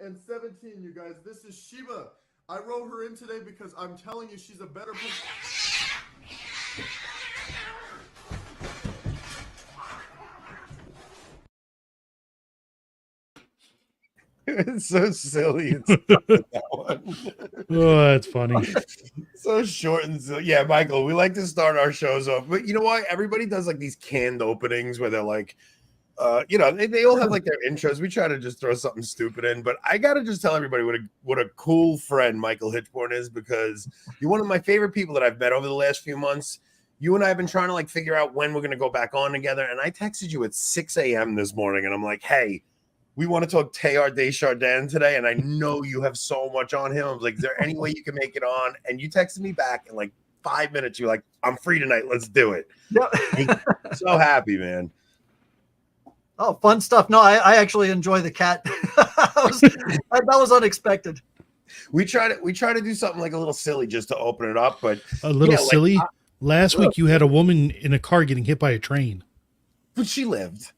And 17, you guys. This is Sheba. I wrote her in today because I'm telling you she's a better person. It's so silly. It's that one. Oh, that's funny. So short and silly. Yeah, Michael, we like to start our shows off, but you know what? Everybody does like these canned openings where they're like, they all have like their intros. We try to just throw something stupid in, but I gotta just tell everybody what a cool friend Michael Hichborn is, because you're one of my favorite people that I've met over the last few months. You and I have been trying to like figure out when we're gonna go back on together, and I texted you at 6 a.m. this morning, and I'm like, hey, we want to talk Teilhard de Chardin today, and I know you have so much on him. I was like, is there any way you can make it on? And you texted me back in like 5 minutes. You're like, I'm free tonight. Let's do it. Yep. So happy, man. Oh, fun stuff. No, I actually enjoy the cat. That was unexpected. We try to do something like a little silly just to open it up, but a little silly. Last week you had a woman in a car getting hit by a train. But she lived.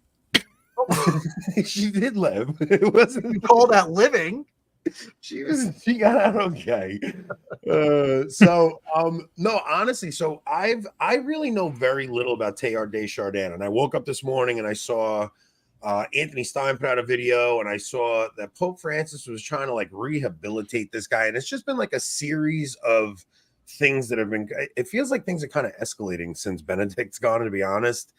She did live. It wasn't you call that living. She got out okay. No, honestly, so I really know very little about Teilhard de Chardin, and I woke up this morning and I saw Anthony Stein put out a video, and I saw that Pope Francis was trying to like rehabilitate this guy, and it's just been like a series of things that have been. It feels like things are kind of escalating since Benedict's gone, to be honest.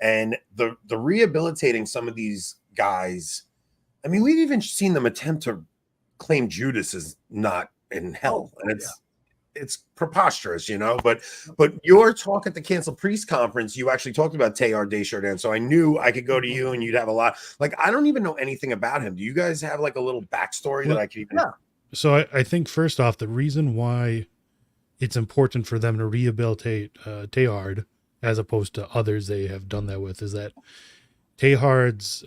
And the rehabilitating some of these guys, I mean, we've even seen them attempt to claim Judas is not in hell, and it's preposterous, you know. But your talk at the Cancel Priest conference, you actually talked about Teilhard de Chardin, so I knew I could go to you and you'd have a lot. Like, I don't even know anything about him. Do you guys have like a little backstory that I can even? Yeah. So I think first off, the reason why it's important for them to rehabilitate Teilhard as opposed to others they have done that with is that Teilhard's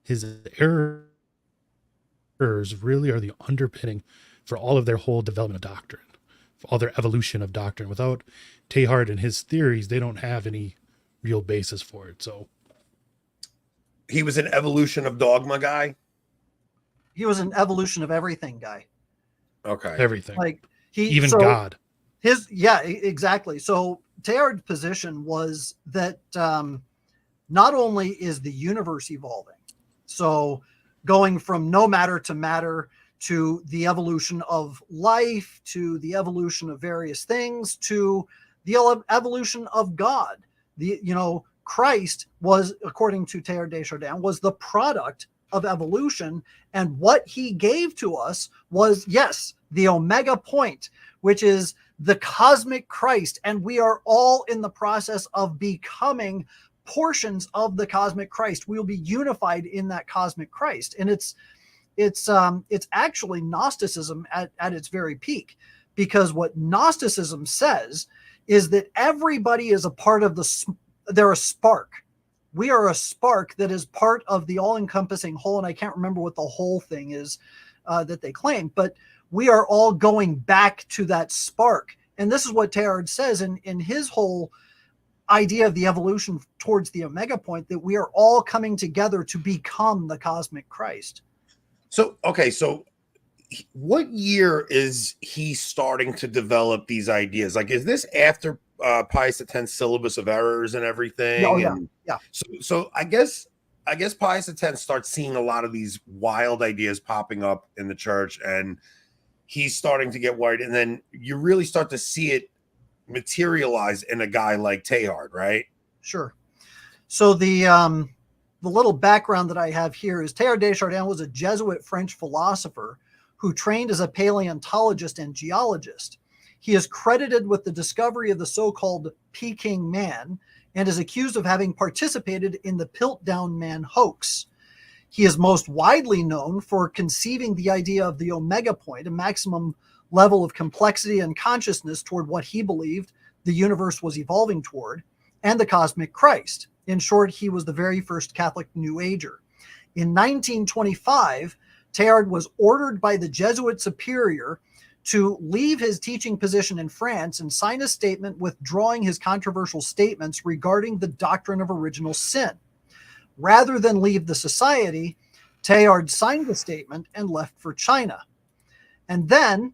his errors really are the underpinning for all of their whole development of doctrine, for all their evolution of doctrine. Without Teilhard and his theories, they don't have any real basis for it. So he was an evolution of dogma guy. He was an evolution of everything guy. Okay. Everything. Like God. Exactly. So Teilhard's position was that not only is the universe evolving, so going from no matter to matter, to the evolution of life, to the evolution of various things, to the evolution of God. Christ was, according to Teilhard de Chardin, was the product of evolution, and what he gave to us was, yes, the omega point, which is the cosmic Christ, and we are all in the process of becoming portions of the cosmic Christ. We will be unified in that cosmic Christ, and it's actually Gnosticism at its very peak, because what Gnosticism says is that everybody is a part of they're a spark. We are a spark that is part of the all-encompassing whole, and I can't remember what the whole thing is that they claim, but we are all going back to that spark. And this is what Teilhard says in his whole idea of the evolution towards the omega point, that we are all coming together to become the cosmic Christ. So what year is he starting to develop these ideas? Like, is this after Pius X's syllabus of errors and everything? Oh, yeah. Yeah. So I guess Pius X starts seeing a lot of these wild ideas popping up in the church, and he's starting to get worried. And then you really start to see it materialize in a guy like Teilhard, right? Sure. So the little background that I have here is Teilhard de Chardin was a Jesuit French philosopher who trained as a paleontologist and geologist. He is credited with the discovery of the so-called Peking Man and is accused of having participated in the Piltdown Man hoax. He is most widely known for conceiving the idea of the omega point, a maximum level of complexity and consciousness toward what he believed the universe was evolving toward, and the cosmic Christ. In short, he was the very first Catholic New Ager. In 1925, Teilhard was ordered by the Jesuit superior to leave his teaching position in France and sign a statement withdrawing his controversial statements regarding the doctrine of original sin. Rather than leave the society, Teilhard signed the statement and left for China. And then,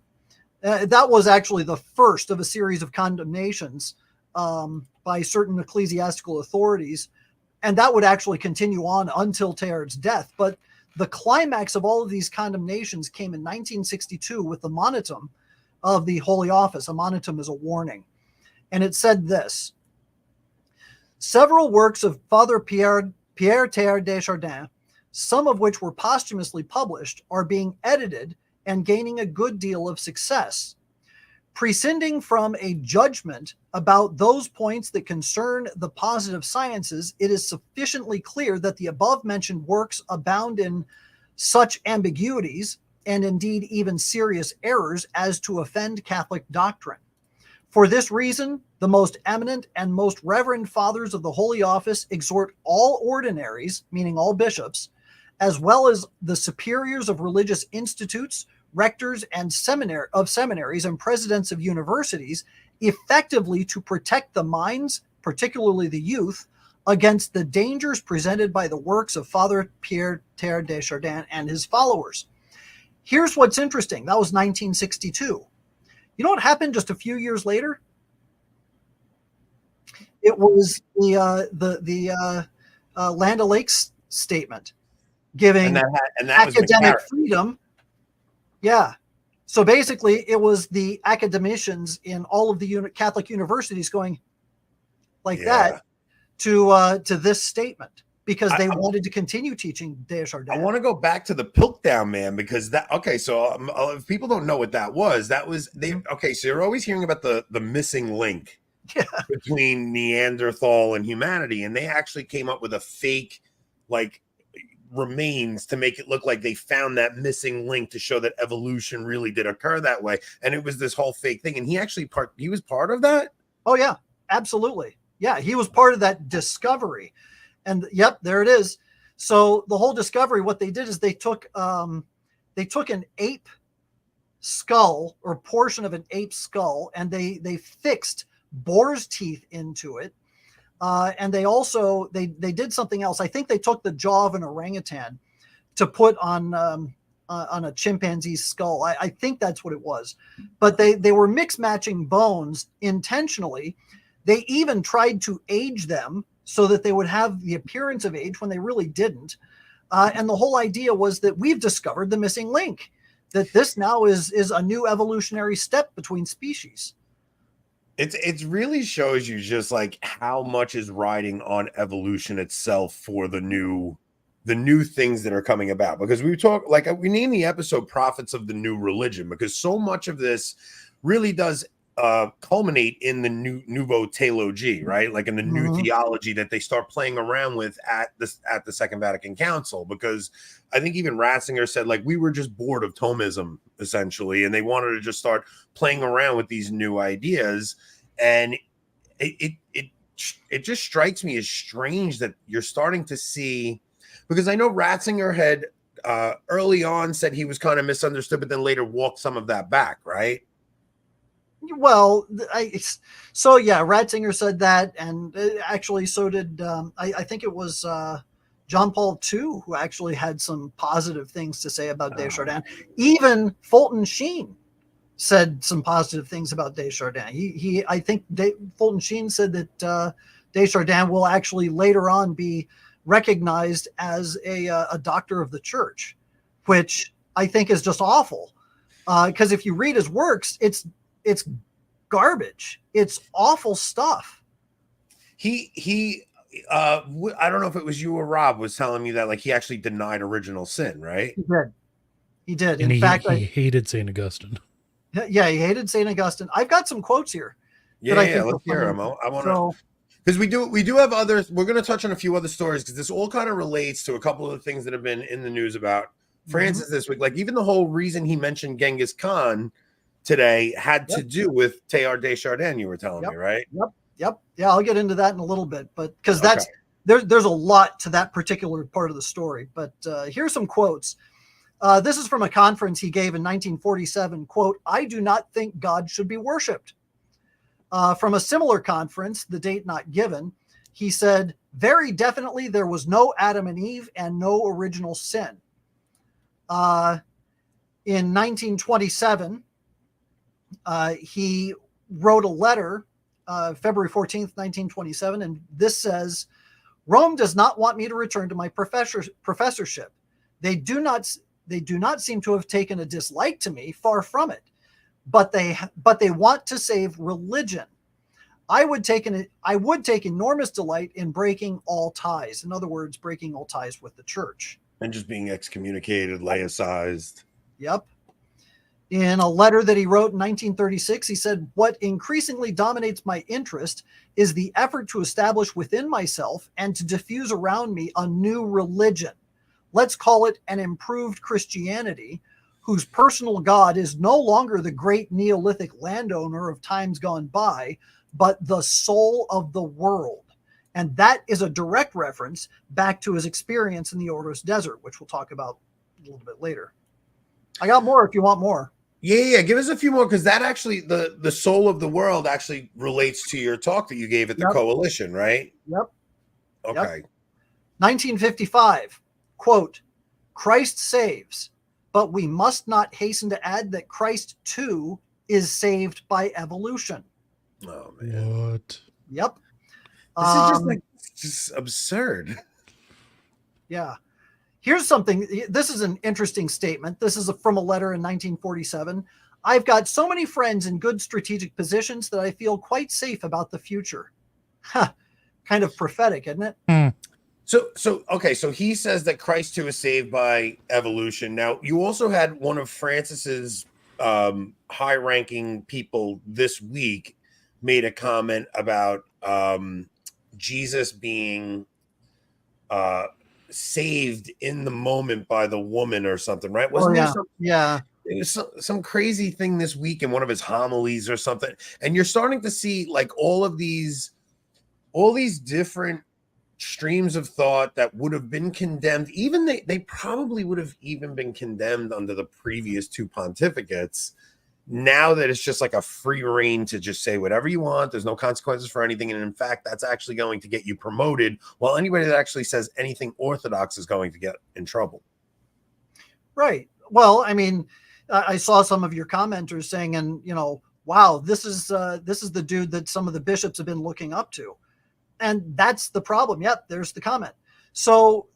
that was actually the first of a series of condemnations by certain ecclesiastical authorities, and that would actually continue on until Teilhard's death. But the climax of all of these condemnations came in 1962 with the Monitum of the Holy Office. A Monitum is a warning. And it said this: several works of Father Pierre Teilhard de Chardin, some of which were posthumously published, are being edited and gaining a good deal of success. Prescinding from a judgment about those points that concern the positive sciences, it is sufficiently clear that the above-mentioned works abound in such ambiguities, and indeed even serious errors, as to offend Catholic doctrine. For this reason, the most eminent and most reverend fathers of the Holy Office exhort all ordinaries, meaning all bishops, as well as the superiors of religious institutes, rectors and seminaries and presidents of universities, effectively to protect the minds, particularly the youth, against the dangers presented by the works of Father Pierre Teilhard de Chardin and his followers. Here's what's interesting. That was 1962. You know what happened just a few years later? It was the Land O'Lakes statement giving academic freedom. Yeah. So basically, it was the academicians in all of the Catholic universities going like that to this statement, because they wanted to continue teaching de Chardin. I want to go back to the Piltdown Man, because that, okay, so if people don't know what that was okay, so you're always hearing about the missing link between Neanderthal and humanity, and they actually came up with a fake, like, remains to make it look like they found that missing link to show that evolution really did occur that way, and it was this whole fake thing. And he was part of that. Oh yeah, absolutely. Yeah, he was part of that discovery. And yep, there it is. So the whole discovery, what they did is they took an ape skull, or portion of an ape skull, and they fixed boar's teeth into it. And they also they did something else. I think they took the jaw of an orangutan to put on a chimpanzee's skull. I think that's what it was. But they were mix matching bones intentionally. They even tried to age them so that they would have the appearance of age when they really didn't. And the whole idea was that we've discovered the missing link, that this now is a new evolutionary step between species. It really shows you just like how much is riding on evolution itself for the new things that are coming about. Because we named the episode Prophets of the New Religion, because so much of this really does culminate in the nouveau theology, right? Like in the new theology that they start playing around with at the Second Vatican Council. Because I think even Ratzinger said, like, we were just bored of Thomism essentially, and they wanted to just start playing around with these new ideas. And it just strikes me as strange that you're starting to see, because I know Ratzinger had early on said he was kind of misunderstood, but then later walked some of that back, right? Well, Ratzinger said that, and actually so did I think it was John Paul II, who actually had some positive things to say about de Chardin. Even Fulton Sheen said some positive things about de Chardin. I think Fulton Sheen said that de Chardin will actually later on be recognized as a doctor of the church, which I think is just awful. Because if you read his works, it's garbage. It's awful stuff. I don't know if it was you or Rob was telling me that, like, he actually denied original sin, right? He did. And In fact, he hated St. Augustine. Yeah, he hated St. Augustine. I've got some quotes here. Let's hear them. I want to, because we do have others. We're going to touch on a few other stories, because this all kind of relates to a couple of the things that have been in the news about Francis this week. Like, even the whole reason he mentioned Genghis Khan today had to do with Teilhard de Chardin, you were telling me, right? Yep. Yeah, I'll get into that in a little bit, but because Okay. there's a lot to that particular part of the story. But here's some quotes. This is from a conference he gave in 1947. Quote, "I do not think God should be worshipped." From a similar conference, the date not given, he said, "Very definitely there was no Adam and Eve and no original sin." In 1927, he wrote a letter, February 14th, 1927, and this says, "Rome does not want me to return to my professorship. They do not seem to have taken a dislike to me, far from it, but they want to save religion. I would take enormous delight in breaking all ties." In other words, breaking all ties with the church. And just being excommunicated, laicized. Yep. In a letter that he wrote in 1936, he said, "What increasingly dominates my interest is the effort to establish within myself and to diffuse around me a new religion. Let's call it an improved Christianity, whose personal God is no longer the great Neolithic landowner of times gone by, but the soul of the world." And that is a direct reference back to his experience in the Ordos Desert, which we'll talk about a little bit later. I got more if you want more. Yeah. Give us a few more, because that actually, the soul of the world actually relates to your talk that you gave at the coalition, right? Yep. Okay. Yep. 1955, quote, "Christ saves, but we must not hasten to add that Christ too is saved by evolution." Oh man. What? Yep. This is just like just absurd. Yeah. Here's something. This is an interesting statement. This is from a letter in 1947. "I've got so many friends in good strategic positions that I feel quite safe about the future." Kind of prophetic, isn't it? So he says that Christ too is saved by evolution. Now, you also had one of Francis's high-ranking people this week made a comment about Jesus being saved in the moment by the woman or something, right? Wasn't there something? Yeah. It was some crazy thing this week in one of his homilies or something. And you're starting to see like all these different streams of thought that would have been condemned. Even they probably would have even been condemned under the previous two pontificates. Now that it's just like a free reign to just say whatever you want, there's no consequences for anything. And in fact, that's actually going to get you promoted, while anybody that actually says anything orthodox is going to get in trouble. Right. Well, I mean, I saw some of your commenters saying, and wow, this is the dude that some of the bishops have been looking up to. And that's the problem. Yep, there's the comment. So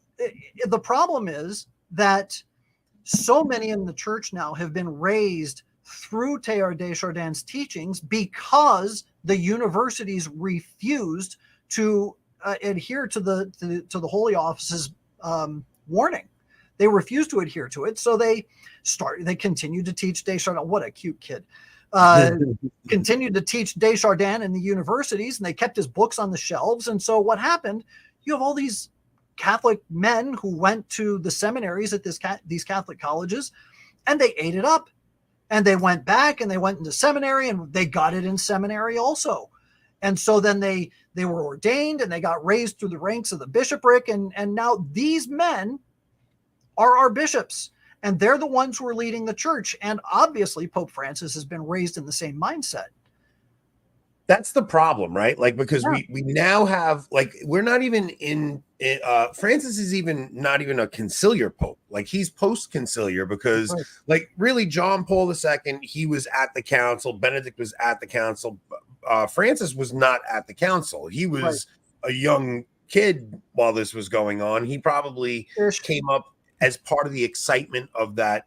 the problem is that so many in the church now have been raised through Teilhard de Chardin's teachings because the universities refused to adhere to the Holy Office's warning. They refused to adhere to it, so they continued to teach de Chardin. What a cute kid! Continued to teach de Chardin in the universities, and they kept his books on the shelves. And so what happened? You have all these Catholic men who went to the seminaries at these Catholic colleges, and they ate it up. And they went back and they went into seminary, and they got it in seminary also. And so then they were ordained and they got raised through the ranks of the bishopric. And now these men are our bishops, and they're the ones who are leading the church. And obviously Pope Francis has been raised in the same mindset. That's the problem, right? Like, because we now have, like, we're not even in Francis is even not even a conciliar pope. Like, he's post-conciliar because like really John Paul II, he was at the council. Benedict was at the council. Francis was not at the council. He was a young kid while this was going on. He probably came up as part of the excitement of that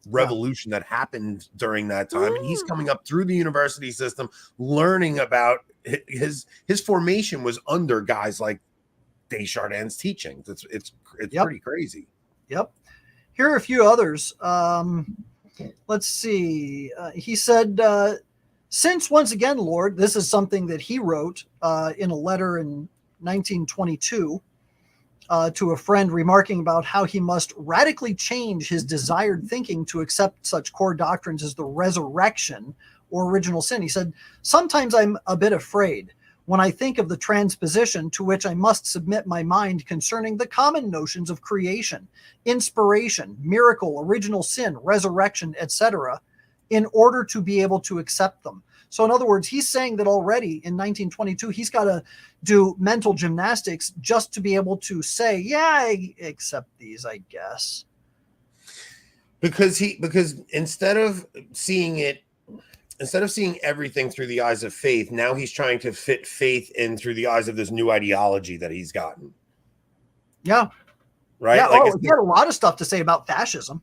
revolution that happened during that time. And he's coming up through the university system, learning about his formation was under guys like de Chardin's teachings. It's pretty crazy. Yep. Here are a few others. Let's see. He said, since once again, Lord, this is something that he wrote in a letter in 1922. to a friend, remarking about how he must radically change his desired thinking to accept such core doctrines as the resurrection or original sin. He said, "Sometimes I'm a bit afraid when I think of the transposition to which I must submit my mind concerning the common notions of creation, inspiration, miracle, original sin, resurrection, etc., in order to be able to accept them." So in other words, he's saying that already in 1922, he's got to do mental gymnastics just to be able to say, yeah, I accept these, I guess. Because instead of seeing everything through the eyes of faith, now he's trying to fit faith in through the eyes of this new ideology that he's gotten. Yeah. Right? Yeah. Like he had a lot of stuff to say about fascism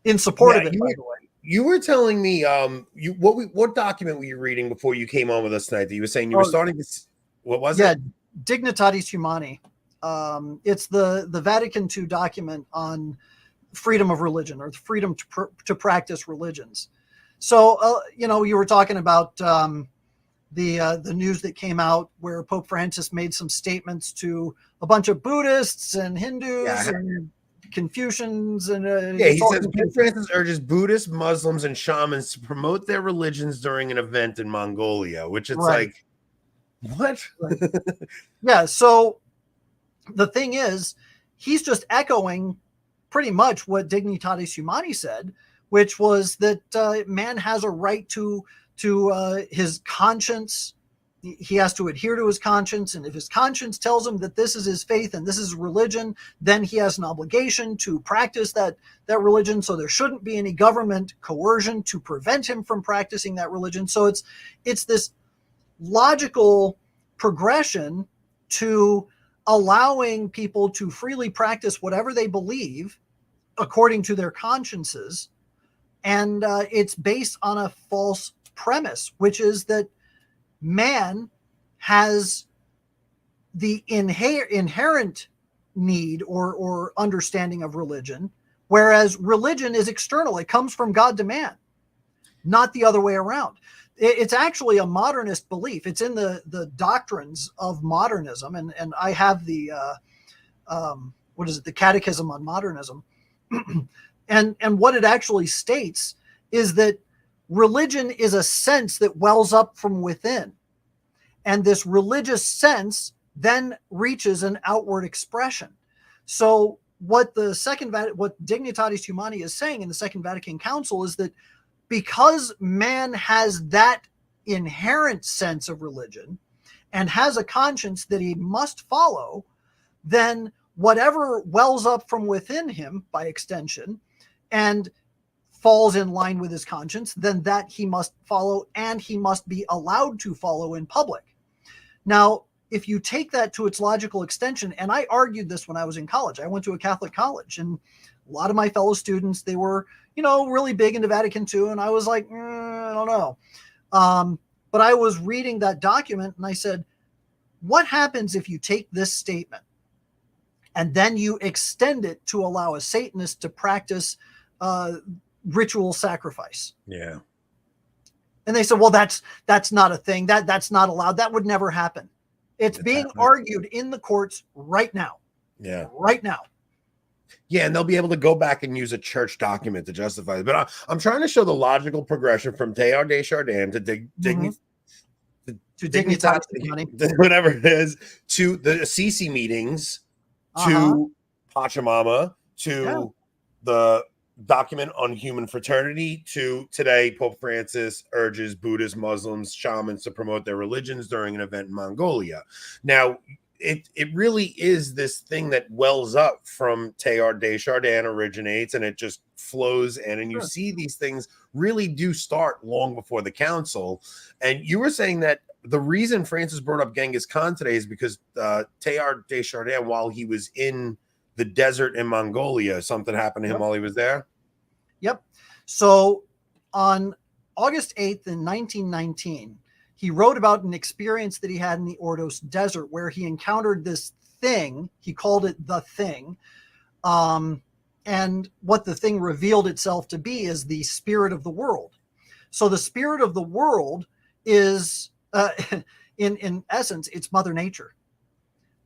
in support of it, by the way. You were telling me what document were you reading before you came on with us tonight that you were saying you were starting to, what was it? Yeah, Dignitatis Humani. It's the Vatican II document on freedom of religion, or the freedom to practice religions. So you were talking about the news that came out where Pope Francis made some statements to a bunch of Buddhists and Hindus and Confucians, and he says Pope Francis urges Buddhists, Muslims, and shamans to promote their religions during an event in Mongolia, which it's like, what? Yeah. So the thing is, he's just echoing pretty much what Dignitatis Humani said, which was that man has a right to his conscience. He has to adhere to his conscience, and if his conscience tells him that this is his faith and this is religion, then he has an obligation to practice that religion. So there shouldn't be any government coercion to prevent him from practicing that religion. So it's this logical progression to allowing people to freely practice whatever they believe according to their consciences, and it's based on a false premise, which is that man has the inherent need or understanding of religion, whereas religion is external. It comes from God to man, not the other way around. It's actually a modernist belief. It's in the doctrines of modernism, and I have the the Catechism on Modernism, and what it actually states is that religion is a sense that wells up from within. And this religious sense then reaches an outward expression. So what Dignitatis Humani is saying in the Second Vatican Council is that because man has that inherent sense of religion and has a conscience that he must follow, then whatever wells up from within him by extension and falls in line with his conscience, then that he must follow, and he must be allowed to follow in public. Now, if you take that to its logical extension, and I argued this when I was in college, I went to a Catholic college, and a lot of my fellow students, they were, really big into Vatican II, and I was like, I don't know. But I was reading that document, and I said, what happens if you take this statement and then you extend it to allow a Satanist to practice ritual sacrifice? Yeah. And they said, well, that's not a thing. That's not allowed. That would never happen. It's being argued in the courts right now. Yeah. Right now. Yeah, and they'll be able to go back and use a church document to justify it. But I'm trying to show the logical progression from Teilhard de Chardin to Dignitatis, whatever it is, to the Assisi meetings, to Pachamama, to the document on human fraternity, to today Pope Francis urges Buddhists, Muslims, shamans to promote their religions during an event in Mongolia. Now, it really is this thing that wells up from Teilhard de Chardin, originates, and it just flows in, and you see these things really do start long before the council. And you were saying that the reason Francis brought up Genghis Khan today is because Teilhard de Chardin, while he was in the desert in Mongolia, something happened to him while he was there. Yep. So on August 8th in 1919, he wrote about an experience that he had in the Ordos desert where he encountered this thing. He called it the thing. And what the thing revealed itself to be is the spirit of the world. So the spirit of the world is, in essence, it's Mother Nature.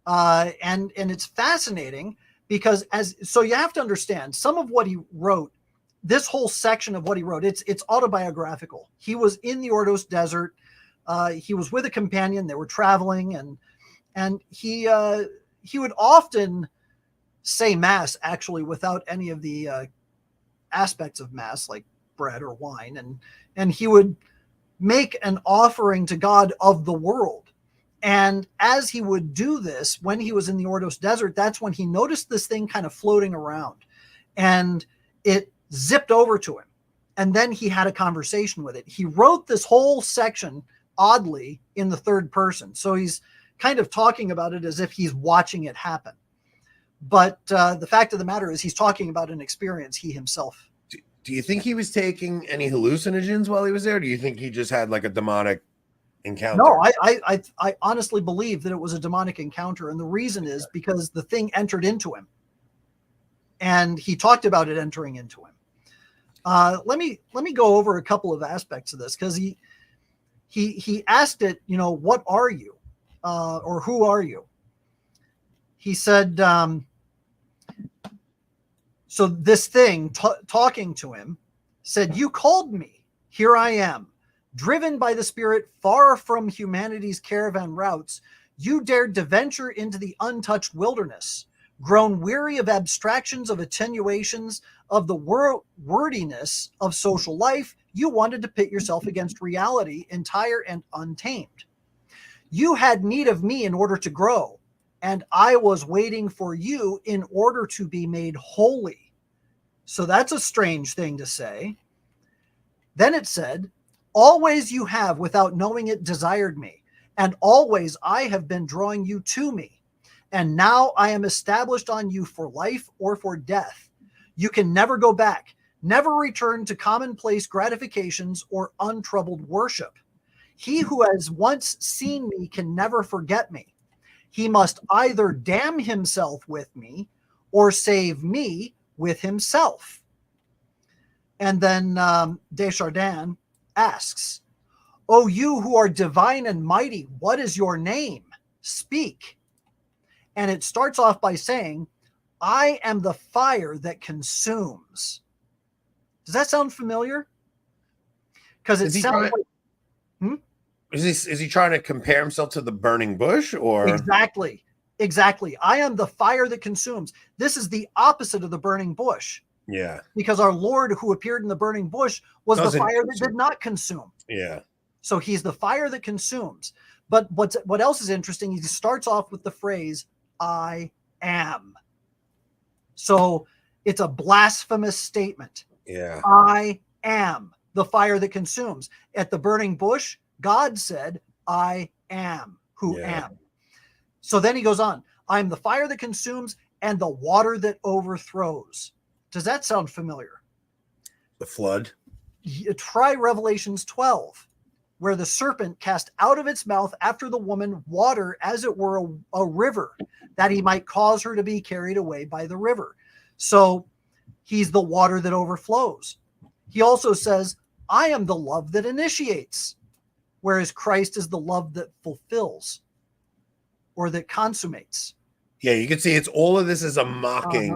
And it's fascinating because so you have to understand some of what he wrote. This whole section of what he wrote, it's autobiographical. He was in the Ordos desert. He was with a companion. They were traveling, and he would often say mass actually without any of the aspects of mass like bread or wine, and he would make an offering to God of the world. And as he would do this, when he was in the Ordos desert, that's when he noticed this thing kind of floating around, and it zipped over to him. And then he had a conversation with it. He wrote this whole section oddly in the third person. So he's kind of talking about it as if he's watching it happen. But the fact of the matter is he's talking about an experience he himself. Do you think he was taking any hallucinogens while he was there? Or do you think he just had like a demonic encounter? No, I honestly believe that it was a demonic encounter. And the reason is because the thing entered into him. And he talked about it entering into him. Let me go over a couple of aspects of this, because he asked it, what are you? Or who are you? He said, so this thing talking to him said, you called me, here I am, driven by the Spirit far from humanity's caravan routes. You dared to venture into the untouched wilderness, grown weary of abstractions, of attenuations, of the wordiness of social life. You wanted to pit yourself against reality, entire and untamed. You had need of me in order to grow, and I was waiting for you in order to be made holy. So that's a strange thing to say. Then it said, always you have, without knowing it, desired me, and always I have been drawing you to me. And now I am established on you for life or for death. You can never go back, never return to commonplace gratifications or untroubled worship. He who has once seen me can never forget me. He must either damn himself with me or save me with himself. And then de Chardin asks, O you who are divine and mighty, what is your name? Speak. And it starts off by saying, I am the fire that consumes. Does that sound familiar? Because it sounds like... Is he trying to compare himself to the burning bush, or? Exactly. I am the fire that consumes. This is the opposite of the burning bush. Yeah. Because our Lord who appeared in the burning bush was the fire that did not consume. Yeah. So he's the fire that consumes. But what else is interesting, he starts off with the phrase, I am. So it's a blasphemous statement. Yeah. I am the fire that consumes. At the burning bush, God said, I am who am. So then he goes on, I am the fire that consumes and the water that overthrows. Does that sound familiar? The flood? Try Revelations 12, where the serpent cast out of its mouth after the woman water as it were a river, that he might cause her to be carried away by the river. So he's the water that overflows. He also says, I am the love that initiates, whereas Christ is the love that fulfills or that consummates. Yeah, you can see it's all of this is a mocking,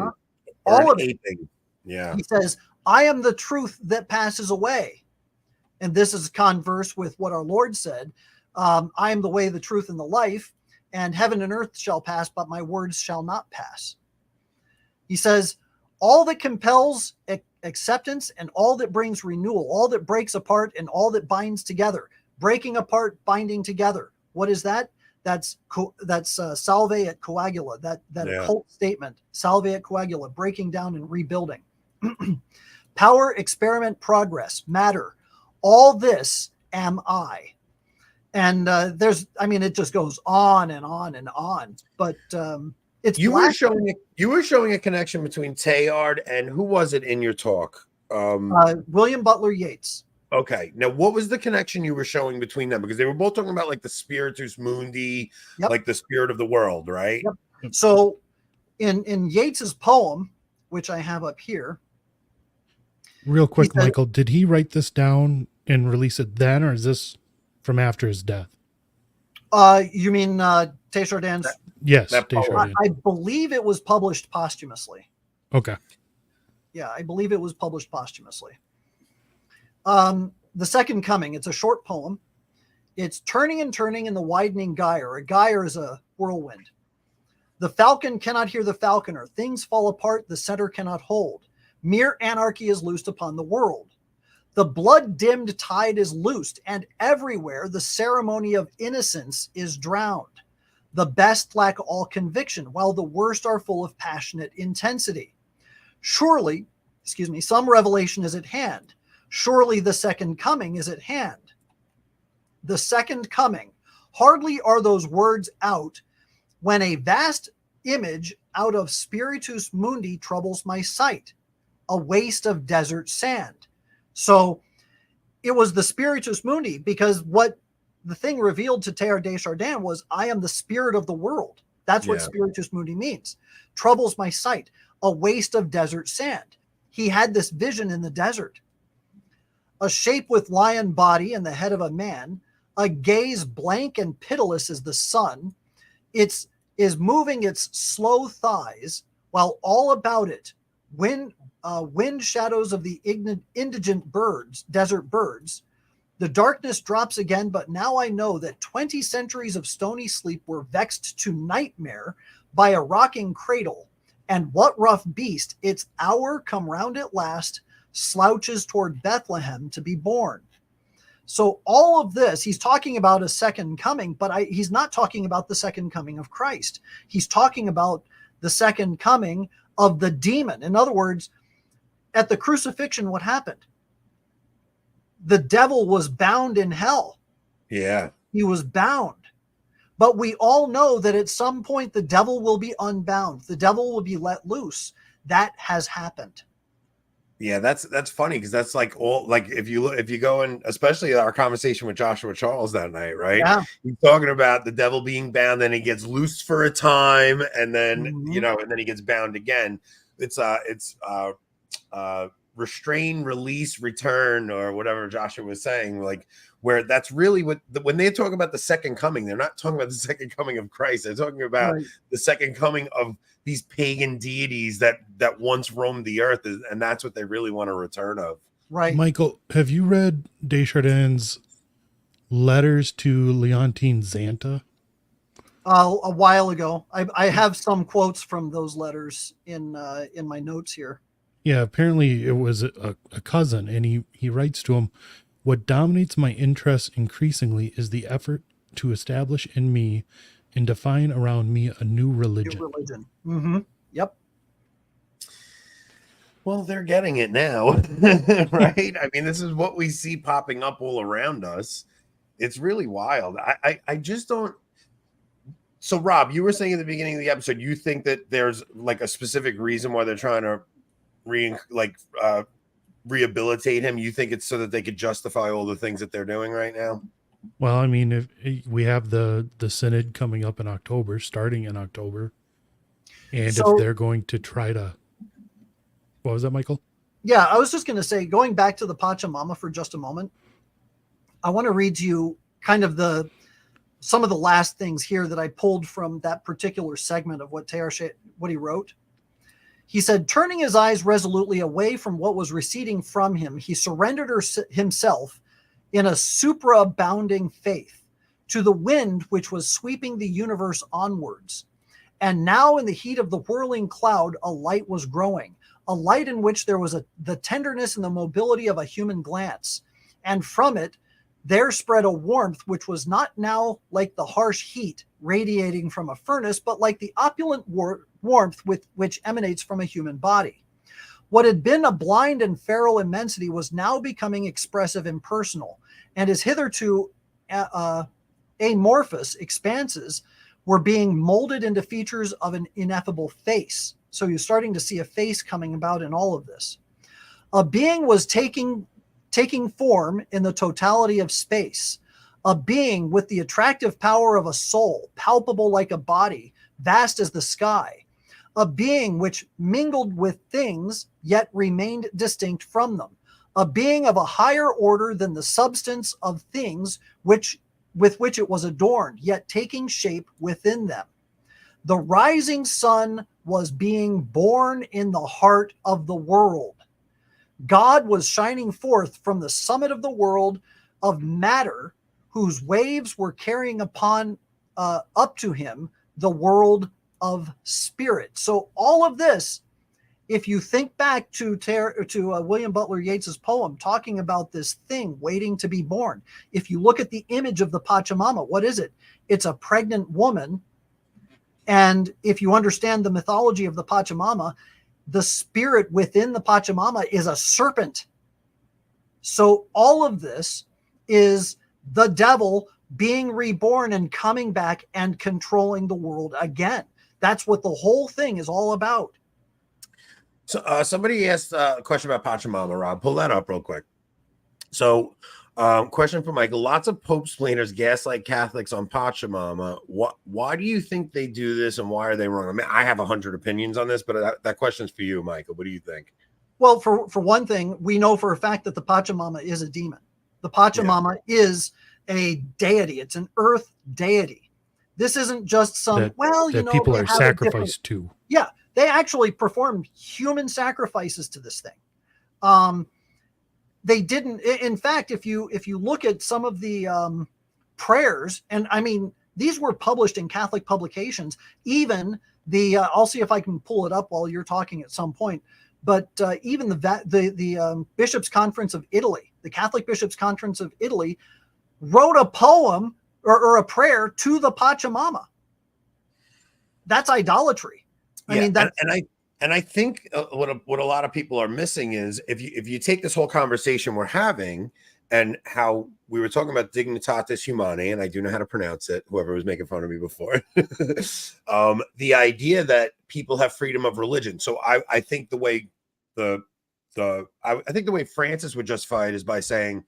all of aping. Yeah. He says, I am the truth that passes away. And this is converse with what our Lord said. I am the way, the truth, and the life, and heaven and earth shall pass, but my words shall not pass. He says, all that compels acceptance and all that brings renewal, all that breaks apart and all that binds together, breaking apart, binding together. What is that? That's salve et coagula, that occult statement, salve et coagula, breaking down and rebuilding. Power, experiment, progress, matter. All this am I. And it just goes on and on and on. But it's you were showing a connection between Teilhard and who was it in your talk? William Butler Yeats. Okay. Now, what was the connection you were showing between them? Because they were both talking about like the spiritus mundi, like the spirit of the world, right? Yep. So in Yeats's poem, which I have up here. Real quick, Michael, did he write this down and release it then, or is this from after his death? You mean Teilhard's Yes, That de poem. Chardin. I believe it was published posthumously. Okay. Yeah, I believe it was published posthumously. The Second Coming, it's a short poem. It's turning and turning in the widening gyre. A gyre is a whirlwind. The falcon cannot hear the falconer. Things fall apart, the center cannot hold. Mere anarchy is loosed upon the world. The blood-dimmed tide is loosed, and everywhere the ceremony of innocence is drowned. The best lack all conviction, while the worst are full of passionate intensity. Surely, some revelation is at hand. Surely the second coming is at hand. The second coming. Hardly are those words out when a vast image out of spiritus mundi troubles my sight, a waste of desert sand. So it was the spiritus mundi, because what the thing revealed to Teilhard de Chardin was, I am the spirit of the world. That's what spiritus mundi means. Troubles my sight, a waste of desert sand. He had this vision in the desert. A shape with lion body and the head of a man, a gaze blank and pitiless as the sun. It is moving its slow thighs, while all about it wind shadows of the indigent birds, desert birds. The darkness drops again, but now I know that 20 centuries of stony sleep were vexed to nightmare by a rocking cradle. And what rough beast, its hour come round at last, slouches toward Bethlehem to be born. So all of this, he's talking about a second coming, but he's not talking about the second coming of Christ. He's talking about the second coming of the demon. In other words, at the crucifixion, what happened? The devil was bound in hell. Yeah. He was bound. But we all know that at some point the devil will be unbound. The devil will be let loose. That has happened. Yeah, that's funny, because that's like all, like if you go in, especially our conversation with Joshua Charles that night, right? Yeah. He's talking about the devil being bound, then he gets loosed for a time, and then and then he gets bound again. It's restrain, release, return, or whatever Joshua was saying, like, where that's really what when they talk about the second coming, they're not talking about the second coming of Christ. They're talking about the second coming of these pagan deities that once roamed the earth, and that's what they really want a return of. Right. Michael, have you read de Chardin's letters to Leontine Zanta? A while ago. I have some quotes from those letters in my notes here. Yeah, apparently it was a cousin, and he writes to him, "What dominates my interest increasingly is the effort to establish in me and define around me a new religion." New religion. Mm-hmm. Yep. Well, they're getting it now, right? I mean, this is what we see popping up all around us. It's really wild. I just don't. So, Rob, you were saying at the beginning of the episode, you think that there's like a specific reason why they're trying to rehabilitate him. You think it's so that they could justify all the things that they're doing right now? Well, I mean, if we have the Synod coming up in October, starting in October, and if they're going to try to, what was that, Michael? Yeah, I was just going to say, going back to the Pachamama for just a moment, I want to read to you kind of some of the last things here that I pulled from that particular segment of what he wrote. He said, turning his eyes resolutely away from what was receding from him, he surrendered himself in a superabounding faith to the wind which was sweeping the universe onwards. And now in the heat of the whirling cloud, a light was growing, a light in which there was the tenderness and the mobility of a human glance. And from it, there spread a warmth which was not now like the harsh heat radiating from a furnace, but like the opulent warmth which emanates from a human body. What had been a blind and feral immensity was now becoming expressive and personal, and his hitherto amorphous expanses were being molded into features of an ineffable face. So you're starting to see a face coming about in all of this. A being was taking form in the totality of space, a being with the attractive power of a soul, palpable like a body, vast as the sky, a being which mingled with things yet remained distinct from them, a being of a higher order than the substance of things with which it was adorned, yet taking shape within them. The rising sun was being born in the heart of the world. God was shining forth from the summit of the world of matter, whose waves were carrying upon up to him the world of spirit. So all of this, if you think back to William Butler Yeats's poem talking about this thing waiting to be born, if you look at the image of the Pachamama, what is it? It's a pregnant woman. And if you understand the mythology of the Pachamama, the spirit within the Pachamama is a serpent. So all of this is the devil being reborn and coming back and controlling the world again. That's what the whole thing is all about. So somebody asked a question about Pachamama, Rob. Pull that up real quick. So question for Michael. Lots of Pope-splainers gaslight Catholics on Pachamama. Why do you think they do this, and why are they wrong? I mean, I have 100 opinions on this, but that question's for you, Michael. What do you think? Well, for one thing, we know for a fact that the Pachamama is a demon. The Pachamama is a deity. It's an earth deity. This isn't just some, people are sacrificed to. Yeah, they actually performed human sacrifices to this thing. They didn't. In fact, if you look at some of the prayers, and I mean, these were published in Catholic publications. Even I'll see if I can pull it up while you're talking at some point. But even the Bishops' Conference of Italy, the Catholic Bishops' Conference of Italy, wrote a poem or a prayer to the Pachamama. That's idolatry. I mean, that's, and I think what a lot of people are missing is if you take this whole conversation we're having and how we were talking about dignitatis humanae, and I do know how to pronounce it, whoever was making fun of me before, the idea that people have freedom of religion. So I think the way I think the way Francis would justify it is by saying,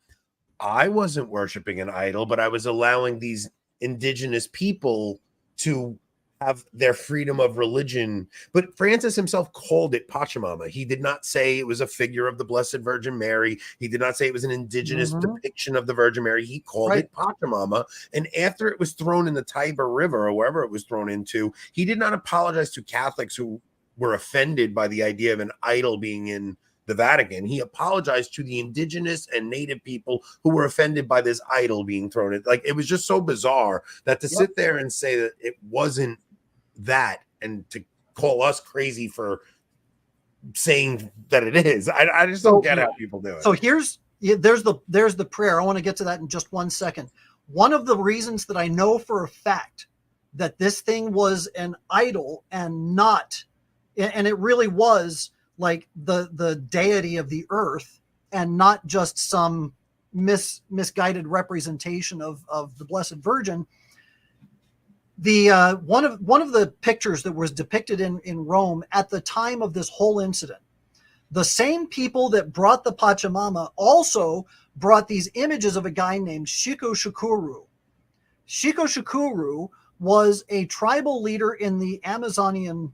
I wasn't worshiping an idol, but I was allowing these indigenous people to have their freedom of religion. But Francis himself called it Pachamama. He did not say it was a figure of the Blessed Virgin Mary. He did not say it was an indigenous depiction of the Virgin Mary. He called it Pachamama. And after it was thrown in the Tiber River or wherever it was thrown into, he did not apologize to Catholics who were offended by the idea of an idol being in the Vatican. He apologized to the indigenous and native people who were offended by this idol being thrown in. Like, it was just so bizarre that to sit there and say that it wasn't that, and to call us crazy for saying that it is. I just don't get how people do it. So there's the prayer. I want to get to that in just 1 second. One of the reasons that I know for a fact that this thing was an idol and it really was like the deity of the earth and not just some misguided representation of the Blessed Virgin. The one of the pictures that was depicted in Rome at the time of this whole incident, the same people that brought the Pachamama also brought these images of a guy named Shiko Shukuru. Shiko Shukuru was a tribal leader in the Amazonian.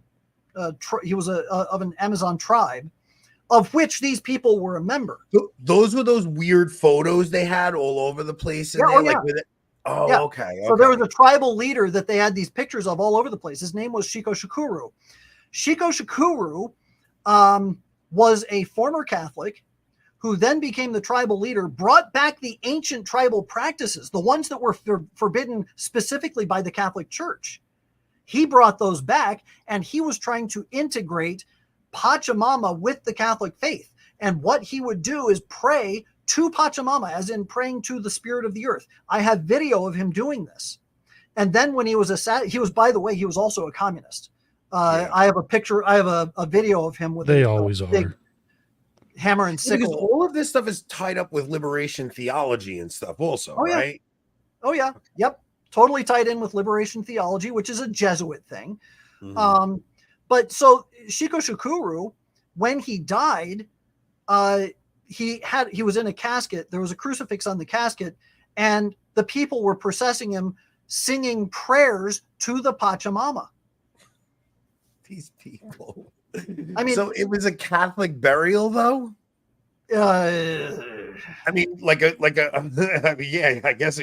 He was of an Amazon tribe, of which these people were a member. Those were those weird photos they had all over the place. Okay. So there was a tribal leader that they had these pictures of all over the place. His name was Shiko Shukuru. Shiko Shukuru was a former Catholic who then became the tribal leader, brought back the ancient tribal practices, the ones that were forbidden specifically by the Catholic Church. He brought those back, and he was trying to integrate Pachamama with the Catholic faith. And what he would do is pray to Pachamama, as in praying to the spirit of the earth. I have video of him doing this. And then when he was by the way, he was also a communist. I have a picture, I have a video of him with a big hammer and sickle. Because all of this stuff is tied up with liberation theology and stuff also, right? Oh, yeah. Yep. Totally tied in with liberation theology, which is a Jesuit thing. But so Shiko Shukuru, when he died, he was in a casket. There was a crucifix on the casket, and the people were processing him, singing prayers to the Pachamama. These people. I mean, so it was a Catholic burial, though. I mean, I guess,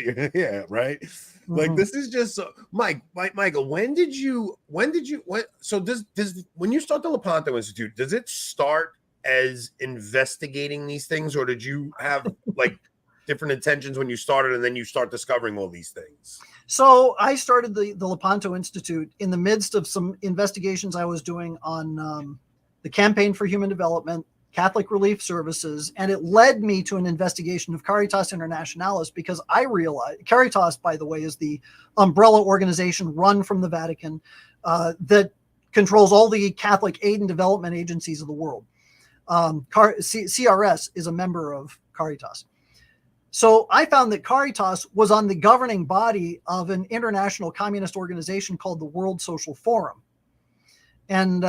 right. Like, this is just so, Michael, when you start the Lepanto Institute, does it start as investigating these things, or did you have like different intentions when you started and then you start discovering all these things? So I started the Lepanto Institute in the midst of some investigations I was doing on the Campaign for Human Development, Catholic Relief Services, and it led me to an investigation of Caritas Internationalis, because I realized Caritas, by the way, is the umbrella organization run from the Vatican that controls all the Catholic aid and development agencies of the world. CRS is a member of Caritas. So I found that Caritas was on the governing body of an international communist organization called the World Social Forum. And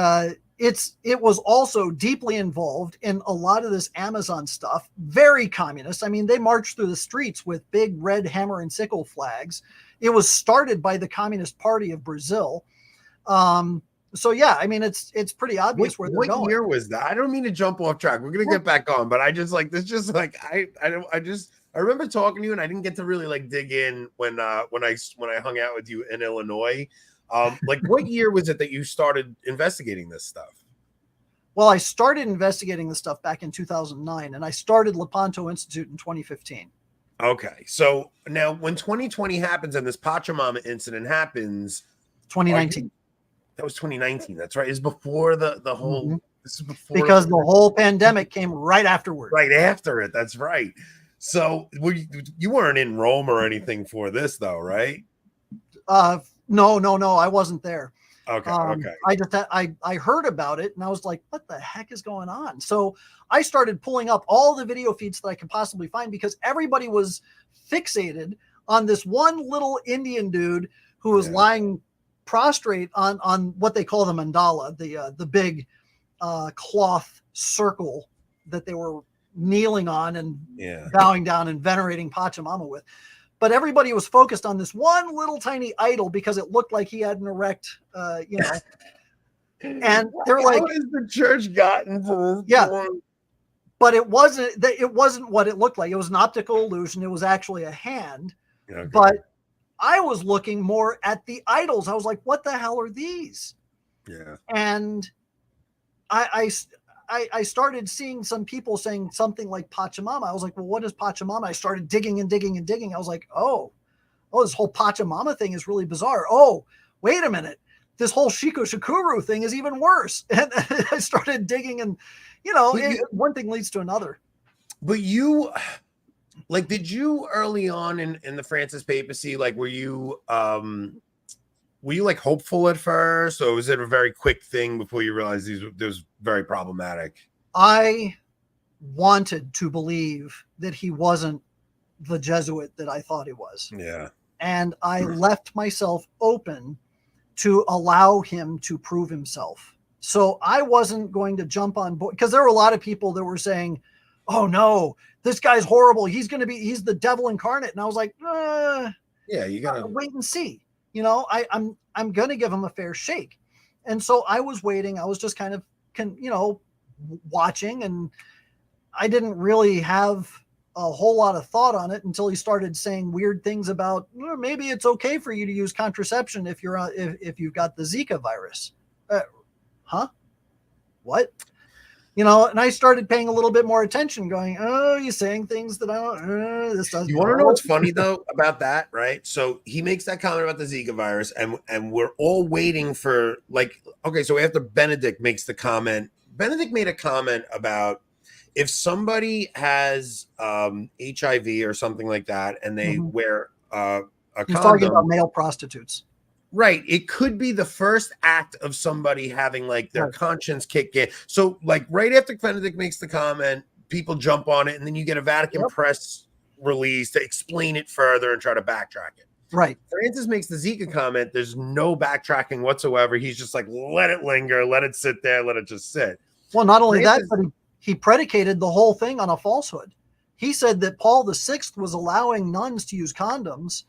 it was also deeply involved in a lot of this Amazon stuff, very communist. I mean, they marched through the streets with big red hammer and sickle flags. It was started by the Communist Party of Brazil. So yeah, I mean, it's pretty obvious where they're going. What year was that? I don't mean to jump off track. We're gonna get back on, but I just like this. Just like I remember talking to you, and I didn't get to really like dig in when I hung out with you in Illinois. Like, what year was it that you started investigating this stuff? Well, I started investigating this stuff back in 2009, and I started Lepanto Institute in 2015. Okay, so now when 2020 happens and this Pachamama incident happens, 2019. That was 2019. That's right. It's before the whole. Mm-hmm. This is before, because the whole pandemic came right afterward. Right after it. That's right. So you weren't in Rome or anything for this, though, right? No. I wasn't there. Okay. Okay. I heard about it and I was like, what the heck is going on? So I started pulling up all the video feeds that I could possibly find, because everybody was fixated on this one little Indian dude who was lying prostrate on what they call the mandala, the big cloth circle that they were kneeling on and bowing down and venerating Pachamama with. But everybody was focused on this one little tiny idol because it looked like he had an erect, and they're like, how has the church gotten to this point? But it wasn't what it looked like. It was an optical illusion. It was actually a hand. Okay. But I was looking more at the idols. I was like, what the hell are these? Yeah. And I started seeing some people saying something like Pachamama. I was like, well, what is Pachamama? I started digging and digging and digging. I was like, oh, this whole Pachamama thing is really bizarre. Oh, wait a minute. This whole Shikuru thing is even worse. And I started digging, and, one thing leads to another. But did you early on in the Francis papacy, like, were you like hopeful at first, or was it a very quick thing before you realized this was very problematic? I wanted to believe that he wasn't the Jesuit that I thought he was. Yeah. And I left myself open to allow him to prove himself. So I wasn't going to jump on board, because there were a lot of people that were saying, oh no, this guy's horrible. He's the devil incarnate. And I was like, yeah, you gotta wait and see. I'm going to give him a fair shake. And so I was waiting. I was just kind of, watching, and I didn't really have a whole lot of thought on it until he started saying weird things about, maybe it's okay for you to use contraception if you've got the Zika virus. Huh? What? And I started paying a little bit more attention, going, oh, you're saying things that I don't, this doesn't. You want to know what's funny though about that, right? So he makes that comment about the Zika virus, and we're all waiting for, like, okay, so after Benedict makes the comment, Benedict made a comment about if somebody has HIV or something like that, and they wear a condom. He's talking about male prostitutes. Right. It could be the first act of somebody having like their conscience kick in. So like right after Benedict makes the comment, people jump on it, and then you get a Vatican press release to explain it further and try to backtrack it. Right. Francis makes the Zika comment. There's no backtracking whatsoever. He's just like, let it linger, let it sit there, let it just sit. Well, not only that, but he predicated the whole thing on a falsehood. He said that Paul VI was allowing nuns to use condoms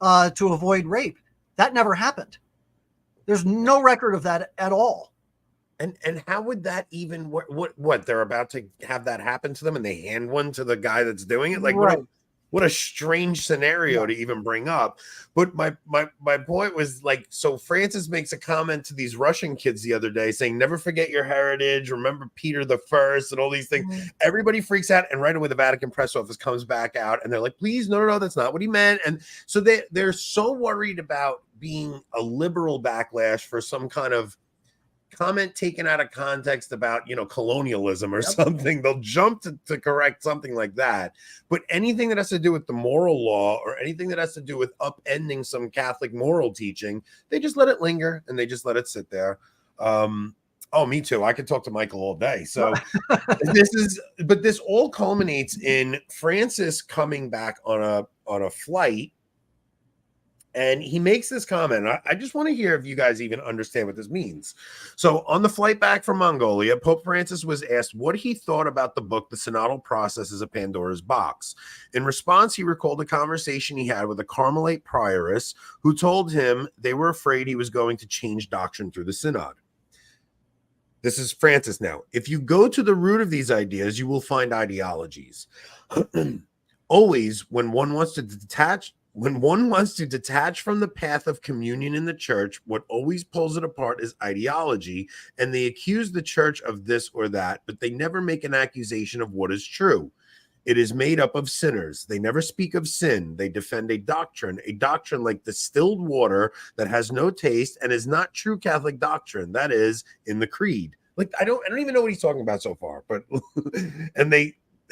to avoid rape. That never happened. There's no record of that at all. And how would that even what they're about to have that happen to them, and they hand one to the guy that's doing it? Like, right. what a strange scenario to even bring up. But my point was like, so Francis makes a comment to these Russian kids the other day saying, never forget your heritage, remember Peter the First, and all these things. Everybody freaks out, and right away the Vatican press office comes back out and they're like, please, no, that's not what he meant. And so they're so worried about being a liberal backlash for some kind of comment taken out of context about, colonialism or something. They'll jump to correct something like that. But anything that has to do with the moral law or anything that has to do with upending some Catholic moral teaching, they just let it linger and they just let it sit there. Oh, me too. I could talk to Michael all day. So this all culminates in Francis coming back on a flight. And he makes this comment. I just want to hear if you guys even understand what this means. So on the flight back from Mongolia, Pope Francis was asked what he thought about the book, The Synodal Process is a Pandora's Box. In response, he recalled a conversation he had with a Carmelite prioress who told him they were afraid he was going to change doctrine through the Synod. This is Francis now. If you go to the root of these ideas, you will find ideologies. Always, when one wants to detach from the path of communion in the church, what always pulls it apart is ideology, and they accuse the church of this or that, but they never make an accusation of what is true. It is made up of sinners. They never speak of sin. They defend a doctrine like distilled water that has no taste and is not true Catholic doctrine. That is in the creed. Like, I don't even know what he's talking about so far, but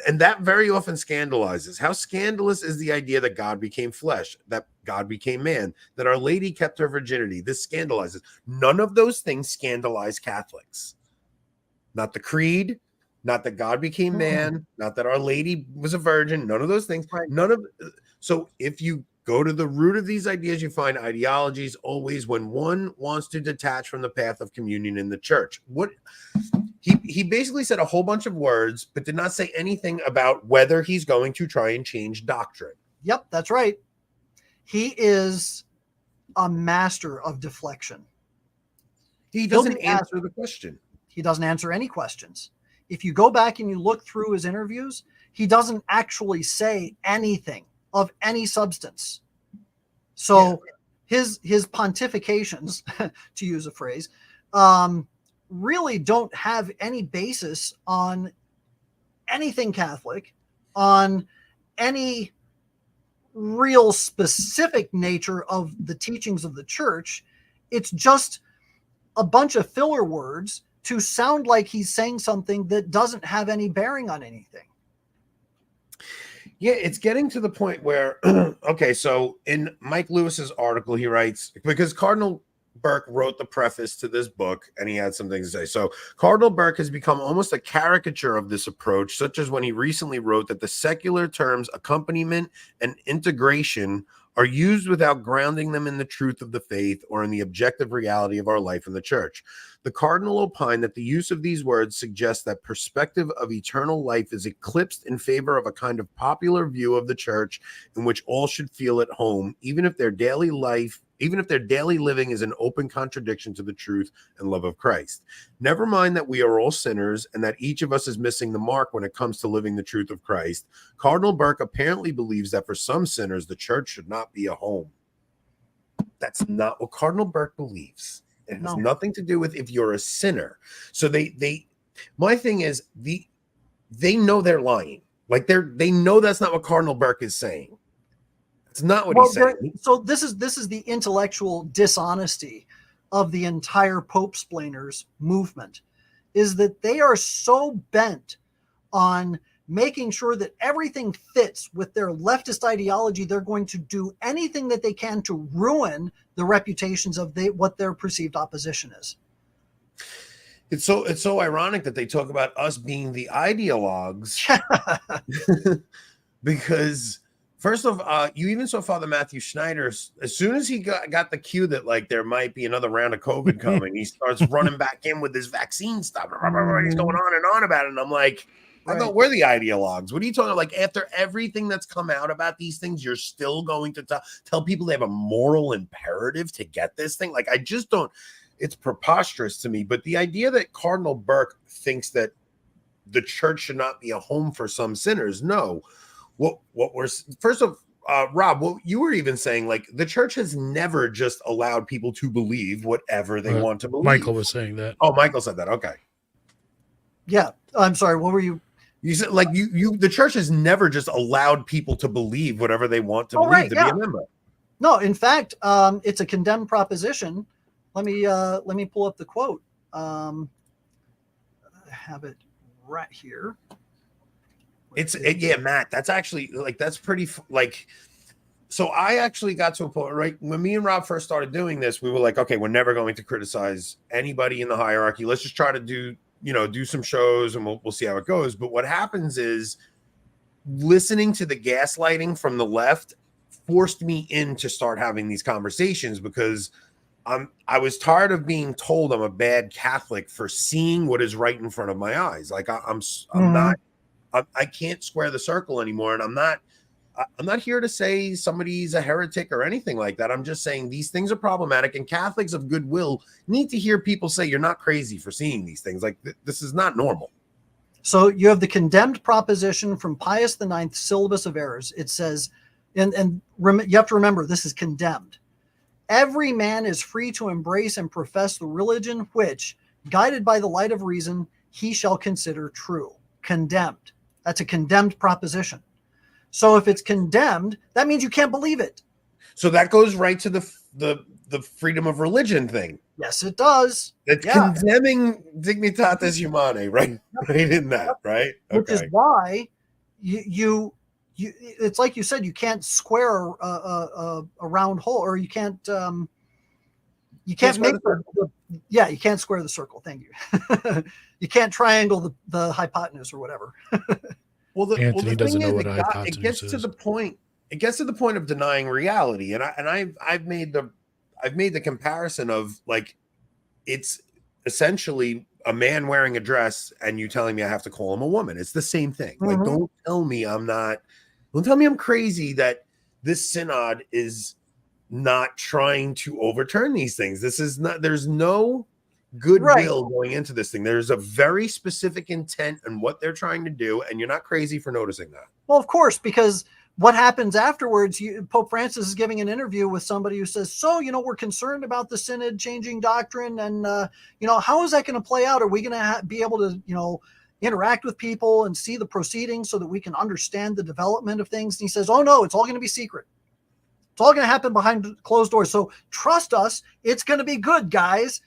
and that very often scandalizes. How scandalous is the idea that God became flesh, that God became man, that Our Lady kept her virginity? This scandalizes. None of those things scandalize Catholics. Not the creed, not that God became man, not that Our Lady was a virgin, none of those things. Right. So if you go to the root of these ideas, you find ideologies always when one wants to detach from the path of communion in the church. What he basically said a whole bunch of words, but did not say anything about whether he's going to try and change doctrine. Yep, that's right. He is a master of deflection. He doesn't answer the question. He doesn't answer any questions. If you go back and you look through his interviews, he doesn't actually say anything of any substance. So his pontifications, to use a phrase, really don't have any basis on anything Catholic, on any real specific nature of the teachings of the church. It's just a bunch of filler words to sound like he's saying something that doesn't have any bearing on anything. Yeah, it's getting to the point where, okay, so in Mike Lewis's article, he writes, because Cardinal Burke wrote the preface to this book, and he had some things to say. So Cardinal Burke has become almost a caricature of this approach, such as when he recently wrote that the secular terms accompaniment and integration are used without grounding them in the truth of the faith or in the objective reality of our life in the church. The cardinal opined that the use of these words suggests that perspective of eternal life is eclipsed in favor of a kind of popular view of the church in which all should feel at home, even if their daily living is an open contradiction to the truth and love of Christ. Never mind that we are all sinners and that each of us is missing the mark when it comes to living the truth of Christ. Cardinal Burke apparently believes that for some sinners, the church should not be a home. That's not what Cardinal Burke believes. It has nothing to do with if you're a sinner. So my thing is they know they're lying. Like they know that's not what Cardinal Burke is saying. It's not what he's saying. So this is the intellectual dishonesty of the entire Pope-splainers movement, is that they are so bent on making sure that everything fits with their leftist ideology. They're going to do anything that they can to ruin the reputations of what their perceived opposition is. It's so ironic that they talk about us being the ideologues because first of all, you even saw Father Matthew Schneider, as soon as he got the cue that like there might be another round of COVID coming, he starts running back in with this vaccine stuff. He's going on and on about it. And I'm like, I thought we're the ideologues. What are you talking about? Like, after everything that's come out about these things, you're still going to tell people they have a moral imperative to get this thing? Like, I just don't. It's preposterous to me. But the idea that Cardinal Burke thinks that the church should not be a home for some sinners, no. what we're first of Rob, what you were even saying, like the church has never just allowed people to believe whatever they want to believe. Michael was saying that. Oh, Michael said that. Okay. Yeah, I'm sorry. What were you? You said like the church has never just allowed people to believe whatever they want to believe to be a member. No, in fact, it's a condemned proposition. Let me pull up the quote. I have it right here. Yeah, Matt, that's actually like, that's pretty like, so I actually got to a point, right? When me and Rob first started doing this, we were like, okay, we're never going to criticize anybody in the hierarchy. Let's just try to do some shows and we'll see how it goes. But what happens is listening to the gaslighting from the left forced me in to start having these conversations, because I was tired of being told I'm a bad Catholic for seeing what is right in front of my eyes. Like I'm not, I can't square the circle anymore. And I'm not here to say somebody's a heretic or anything like that. I'm just saying these things are problematic, and Catholics of goodwill need to hear people say you're not crazy for seeing these things. Like this is not normal. So you have the condemned proposition from Pius IX, Syllabus of Errors. It says, and you have to remember, this is condemned. Every man is free to embrace and profess the religion which, guided by the light of reason, he shall consider true. Condemned. That's a condemned proposition. So if it's condemned, that means you can't believe it. So that goes right to the freedom of religion thing. Yes, it does. It's condemning dignitatis humanae, right? Right in that, right? Which is why you it's like you said, you can't square a round hole, or you can't make you can't square the circle. Thank you. You can't triangle the hypotenuse or whatever. Anthony doesn't know what it gets to the point. It gets to the point of denying reality, and I've made the comparison of like, it's essentially a man wearing a dress and you telling me I have to call him a woman. It's the same thing. Like, don't tell me I'm crazy that this synod is not trying to overturn these things. There's no goodwill going into this thing. There's a very specific intent in what they're trying to do, and you're not crazy for noticing that. Well, of course, because what happens afterwards, Pope Francis is giving an interview with somebody who says, so, we're concerned about the synod changing doctrine, and, how is that going to play out? Are we going to be able to, interact with people and see the proceedings so that we can understand the development of things? And he says, oh, no, it's all going to be secret. It's all going to happen behind closed doors. So trust us. It's going to be good, guys.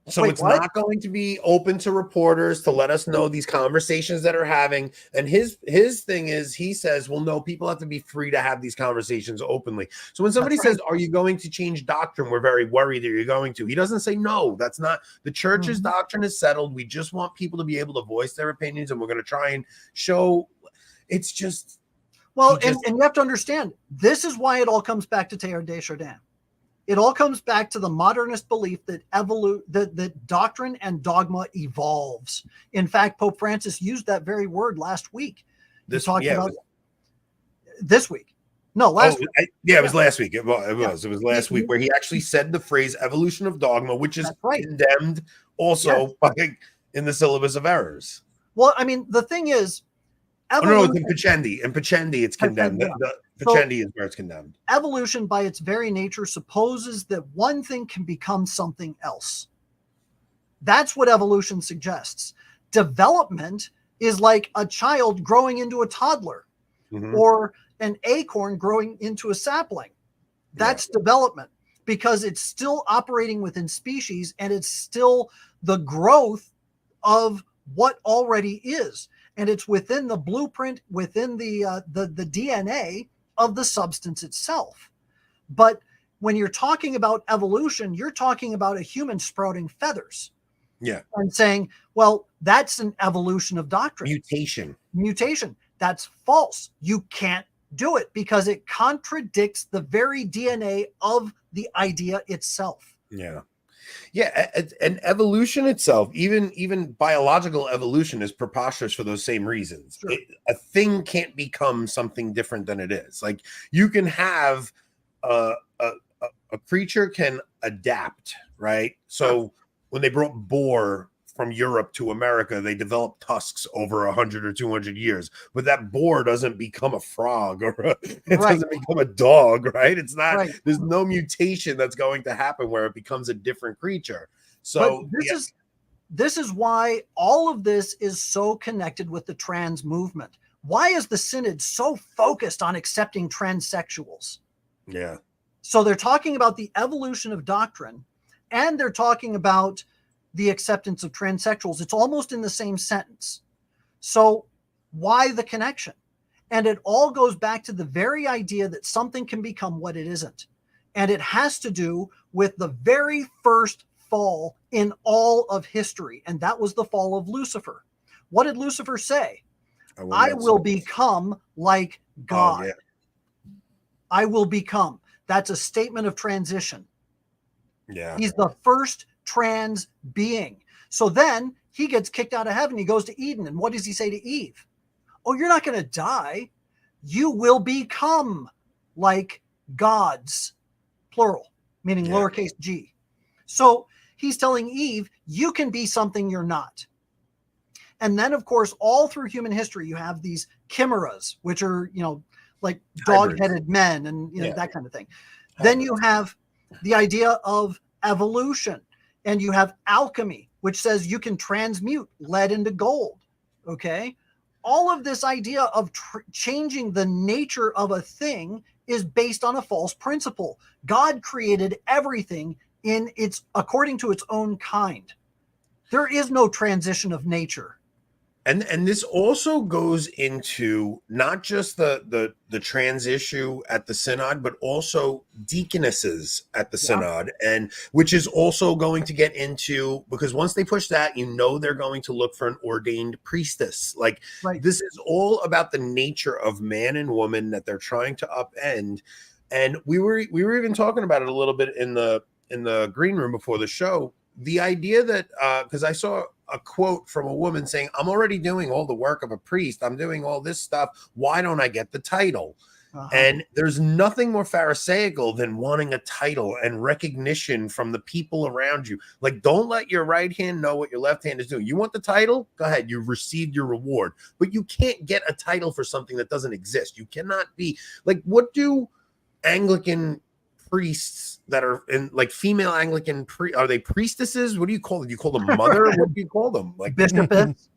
So it's not going to be open to reporters to let us know these conversations that are having. And his thing is, he says, well, no, people have to be free to have these conversations openly. So when somebody says, are you going to change doctrine? We're very worried that you're going to. He doesn't say, no, that's not. The church's doctrine is settled. We just want people to be able to voice their opinions, and we're going to try and show. It's just. Well, and you have to understand, this is why it all comes back to Teilhard de Chardin. It all comes back to the modernist belief that that doctrine and dogma evolves. In fact, Pope Francis used that very word last week. This week. No, last week. It was last week. It was last week where he actually said the phrase evolution of dogma, which is condemned also in the Syllabus of Errors. Well, I mean, the thing is, no, it's in Pacendi. In Pacendi, it's condemned. Pacendi is where it's condemned. Evolution, by its very nature, supposes that one thing can become something else. That's what evolution suggests. Development is like a child growing into a toddler, or an acorn growing into a sapling. That's development, because it's still operating within species, and it's still the growth of what already is. And it's within the blueprint, within the DNA of the substance itself. But when you're talking about evolution, you're talking about a human sprouting feathers. Yeah. And saying, well, that's an evolution of doctrine. Mutation. That's false. You can't do it, because it contradicts the very DNA of the idea itself. Yeah. Yeah, and evolution itself, even biological evolution, is preposterous for those same reasons. Sure. A thing can't become something different than it is. Like, you can have a creature can adapt, right? So when they brought Bohr from Europe to America, they develop tusks over 100 or 200 years, but that boar doesn't become a frog or it doesn't become a dog, right? It's not, there's no mutation that's going to happen where it becomes a different creature. So but this is why all of this is so connected with the trans movement. Why is the Synod so focused on accepting transsexuals? Yeah. So they're talking about the evolution of doctrine, and they're talking about the acceptance of transsexuals. It's almost in the same sentence. So why the connection? And it all goes back to the very idea that something can become what it isn't. And it has to do with the very first fall in all of history. And that was the fall of Lucifer. What did Lucifer say? I will become like God. Oh, yeah. I will become. That's a statement of transition. Yeah. He's the first trans being. So then he gets kicked out of heaven. He goes to Eden. And what does he say to Eve? Oh, you're not going to die. You will become like gods, plural, meaning lowercase g. So he's telling Eve, you can be something you're not. And then, of course, all through human history, you have these chimeras, which are, like dog-headed men and that kind of thing. Then you have the idea of evolution, and you have alchemy, which says you can transmute lead into gold. Okay. All of this idea of changing the nature of a thing is based on a false principle. God created everything according to its own kind. There is no transition of nature. And this also goes into not just the trans issue at the Synod, but also deaconesses at the Synod, and which is also going to get into, because once they push that, they're going to look for an ordained priestess. Like this is all about the nature of man and woman that they're trying to upend. And we were even talking about it a little bit in the green room before the show. The idea that because I saw a quote from a woman saying, I'm already doing all the work of a priest. I'm doing all this stuff. Why don't I get the title? And there's nothing more pharisaical than wanting a title and recognition from the people around you. Like, don't let your right hand know what your left hand is doing. You want the title? Go ahead. You've received your reward. But you can't get a title for something that doesn't exist. You cannot be like, what do Anglican priests that are in, like, female Anglican are they priestesses? What do you call them? Do you call them mother? What do you call them? Like bishopess?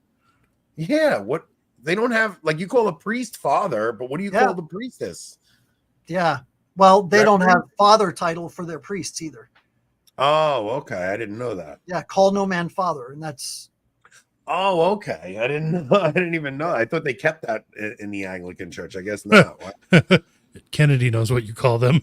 Yeah, what they don't have, like, you call a priest father, but what do you call the priestess? Yeah, well, they don't have father title for their priests either. Oh, okay, I didn't know that. Yeah, call no man father, and that's. Oh, okay, I didn't even know. I thought they kept that in the Anglican Church. I guess not. Kennedy knows what you call them.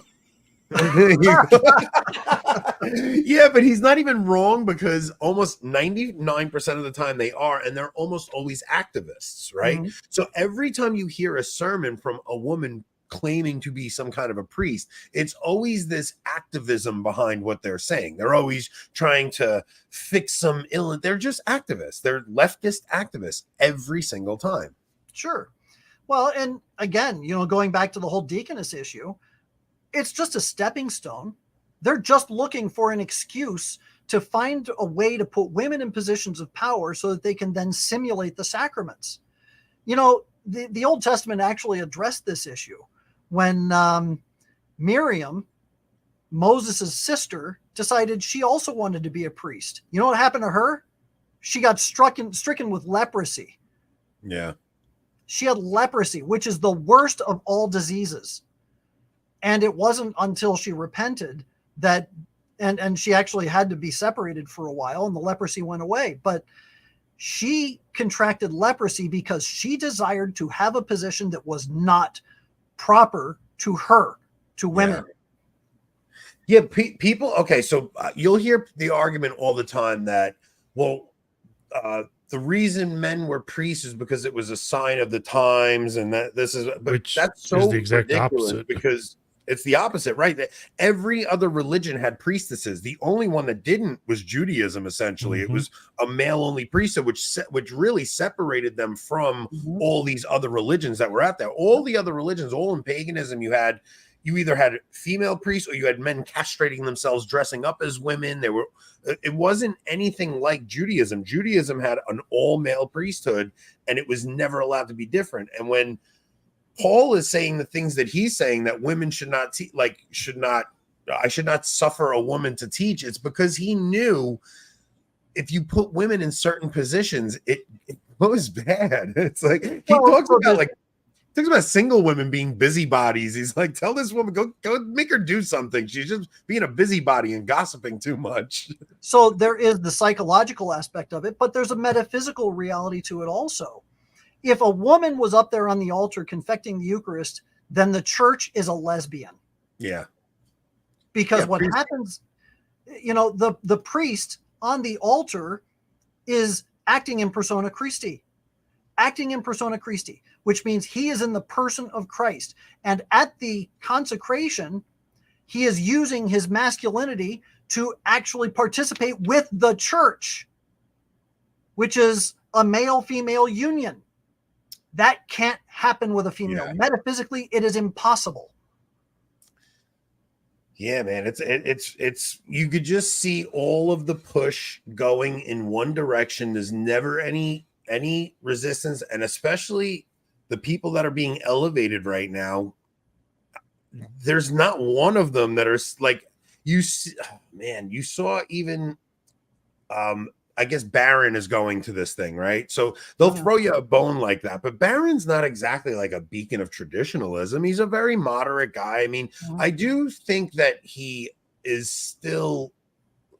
Yeah, but he's not even wrong, because almost 99% of the time they are, and they're almost always activists, right? Mm-hmm. So every time you hear a sermon from a woman claiming to be some kind of a priest, it's always this activism behind what they're saying. They're always trying to fix some illness. They're just activists. They're leftist activists every single time. Sure. Well, and again, going back to the whole deaconess issue, it's just a stepping stone. They're just looking for an excuse to find a way to put women in positions of power so that they can then simulate the sacraments. The Old Testament actually addressed this issue when Miriam, Moses' sister, decided she also wanted to be a priest. You know what happened to her? She got stricken with leprosy. Yeah. She had leprosy, which is the worst of all diseases. And it wasn't until she repented that, and she actually had to be separated for a while, and the leprosy went away. But she contracted leprosy because she desired to have a position that was not proper to her, to women. Yeah, people. Okay, so you'll hear the argument all the time that, well, the reason men were priests is because it was a sign of the times, and that this is, but which that's so is the exact ridiculous opposite. Because it's the opposite, right? That every other religion had priestesses. The only one that didn't was Judaism. Essentially, It was a male-only priesthood, which really separated them from all these other religions that were out there. All the other religions, all in paganism, you had, you either had female priests or you had men castrating themselves, dressing up as women. It wasn't anything like Judaism. Judaism had an all-male priesthood, and it was never allowed to be different. And when Paul is saying the things that he's saying, that women should not I should not suffer a woman to teach, it's because he knew if you put women in certain positions, it goes bad. It's like he talks about single women being busybodies. He's like, tell this woman, go make her do something. She's just being a busybody and gossiping too much. So there is the psychological aspect of it, but there's a metaphysical reality to it also. If a woman was up there on the altar confecting the Eucharist, then the church is a lesbian. Yeah. Because what happens, the priest on the altar is acting in persona Christi, which means he is in the person of Christ. And at the consecration, he is using his masculinity to actually participate with the church, which is a male-female union. That can't happen with a female. Yeah. Metaphysically, it is impossible. Yeah, man, it's you could just see all of the push going in one direction. There's never any resistance, and especially the people that are being elevated right now, there's not one of them that are like you saw even I guess Barron is going to this thing, right? So they'll throw you a bone like that, but Barron's not exactly like a beacon of traditionalism. He's a very moderate guy. I mean, I do think that he still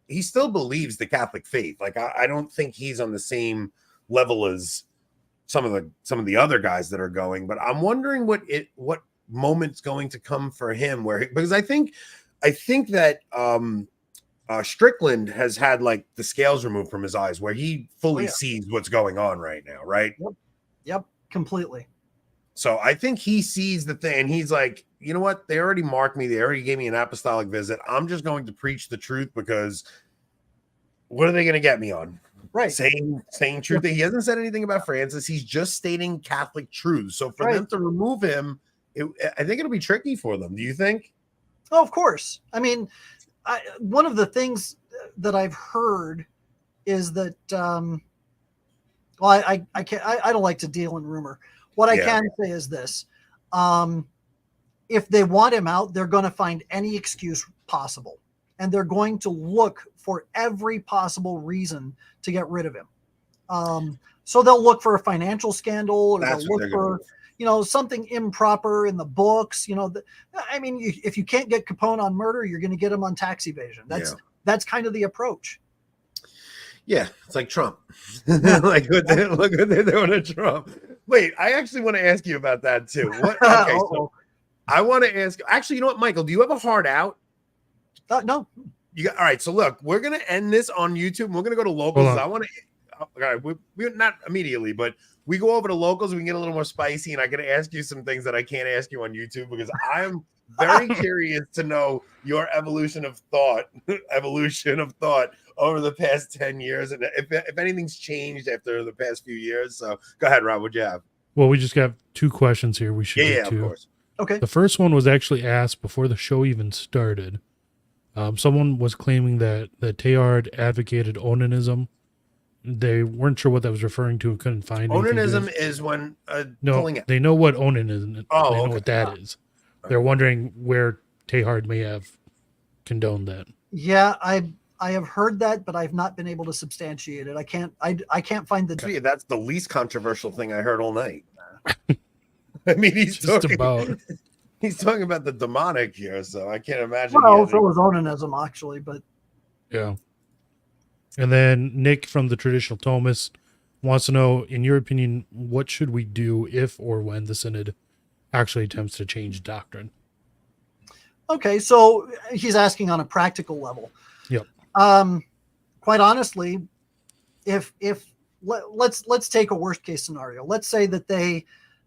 believes the Catholic faith. Like I don't think he's on the same level as some of the other guys that are going, but I'm wondering what moment's going to come for him because I think that Strickland has had like the scales removed from his eyes where he fully sees what's going on right now, right? Yep, completely. So I think he sees the thing and he's like, you know what? They already marked me. They already gave me an apostolic visit. I'm just going to preach the truth because what are they going to get me on? Right. Saying truth. He hasn't said anything about Francis. He's just stating Catholic truths. So for them to remove him, I think it'll be tricky for them. Do you think? Oh, of course. I mean, one of the things that I've heard is that, I don't like to deal in rumor. What I can say is this: if they want him out, they're going to find any excuse possible, and they're going to look for every possible reason to get rid of him. So they'll look for a financial scandal, or they'll look for something improper in the books. I mean, if you can't get Capone on murder, you're going to get him on tax evasion. That's kind of the approach. Yeah, it's like Trump. Look what they're doing to Trump. Wait, I actually want to ask you about that too. Okay, so I want to ask. Actually, you know what, Michael? Do you have a hard out? No. You got all right. So look, we're gonna end this on YouTube. We're gonna go to locals. I want to. All right, we're not immediately, but we go over to locals. We can get a little more spicy, and I got to ask you some things that I can't ask you on YouTube because I'm very curious to know your evolution of thought over the past 10 years, and if anything's changed after the past few years. So go ahead, Rob. What'd you have? Well, we just got two questions here. We should get to. Of course. Okay. The first one was actually asked before the show even started. Someone was claiming that Teilhard advocated onanism. They weren't sure what that was referring to and couldn't find anything. Onanism is when they know what onanism is. Oh, they know what that is. They're wondering where Teilhard may have condoned that. Yeah, I have heard that, but I've not been able to substantiate it. I can't find the. That's the least controversial thing I heard all night. I mean, he's talking about the demonic here, so I can't imagine. Well, so was onanism actually, but yeah. And then Nick from the Traditional Thomist wants to know, in your opinion, what should we do if or when the Synod actually attempts to change doctrine? Okay, so he's asking on a practical level. Yep. Quite honestly, let's take a worst case scenario. Let's say that they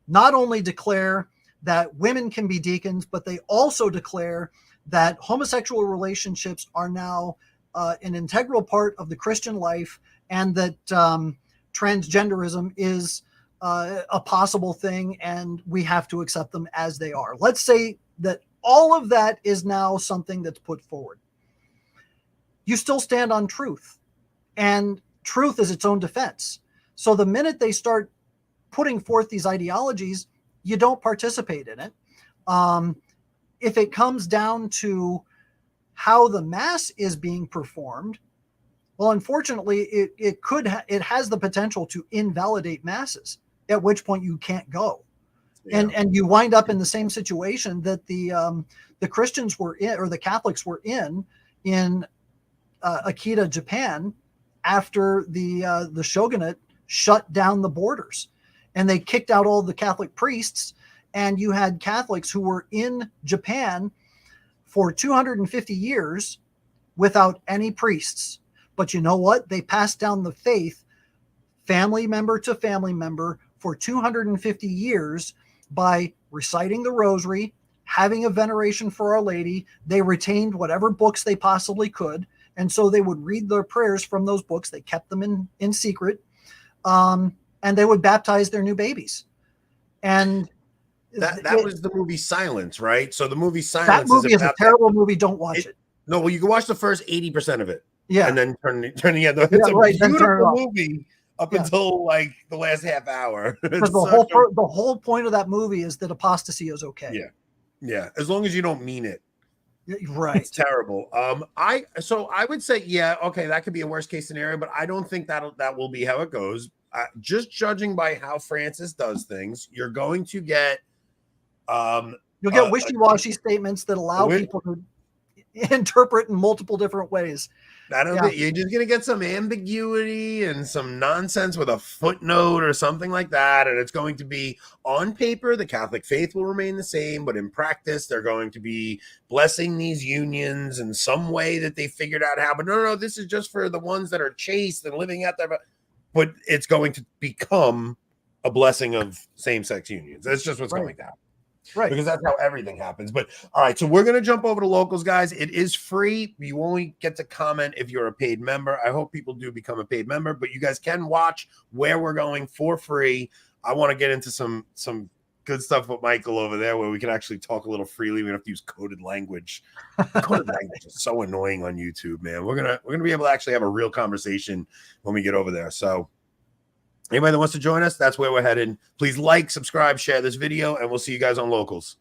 not only declare that women can be deacons, but they also declare that homosexual relationships are now an integral part of the Christian life, and that transgenderism is a possible thing, and we have to accept them as they are. Let's say that all of that is now something that's put forward. You still stand on truth, and truth is its own defense. So the minute they start putting forth these ideologies, you don't participate in it. If it comes down to how the mass is being performed, well, unfortunately, it has the potential to invalidate masses, at which point you can't go. Yeah. And you wind up in the same situation that the Christians were in, or the Catholics were in Akita, Japan, after the shogunate shut down the borders, and they kicked out all the Catholic priests, and you had Catholics who were in Japan for 250 years without any priests. But you know what? They passed down the faith, family member to family member, for 250 years by reciting the rosary, having a veneration for Our Lady. They retained whatever books they possibly could. And so they would read their prayers from those books. They kept them in secret. And they would baptize their new babies. And that was the movie Silence, right? So the movie Silence, that movie is a terrible movie. Don't watch it. No, well, you can watch the first 80% of it. Yeah. And then turn the other. It's a beautiful movie up until like the last half hour. Because the whole point of that movie is that apostasy is okay. Yeah. Yeah. As long as you don't mean it. Right. It's terrible. I would say, yeah, okay, that could be a worst case scenario, but I don't think that will be how it goes. Just judging by how Francis does things, you're going to get you'll get wishy-washy statements that allow people to interpret in multiple different ways. You're just gonna get some ambiguity and some nonsense with a footnote or something like that, and it's going to be, on paper, the Catholic faith will remain the same, but in practice they're going to be blessing these unions in some way that they figured out how. But no, this is just for the ones that are chaste and living out there. But it's going to become a blessing of same-sex unions. That's just what's going to happen. Right. Because that's how everything happens. But all right, so we're going to jump over to locals, guys. It is free. You only get to comment if you're a paid member. I hope people do become a paid member, but you guys can watch where we're going for free. I want to get into some good stuff with Michael over there where we can actually talk a little freely. We don't have to use coded language. Coded language is so annoying on YouTube, man. We're gonna be able to actually have a real conversation when we get over there. So anybody that wants to join us, that's where we're headed. Please like, subscribe, share this video, and we'll see you guys on Locals.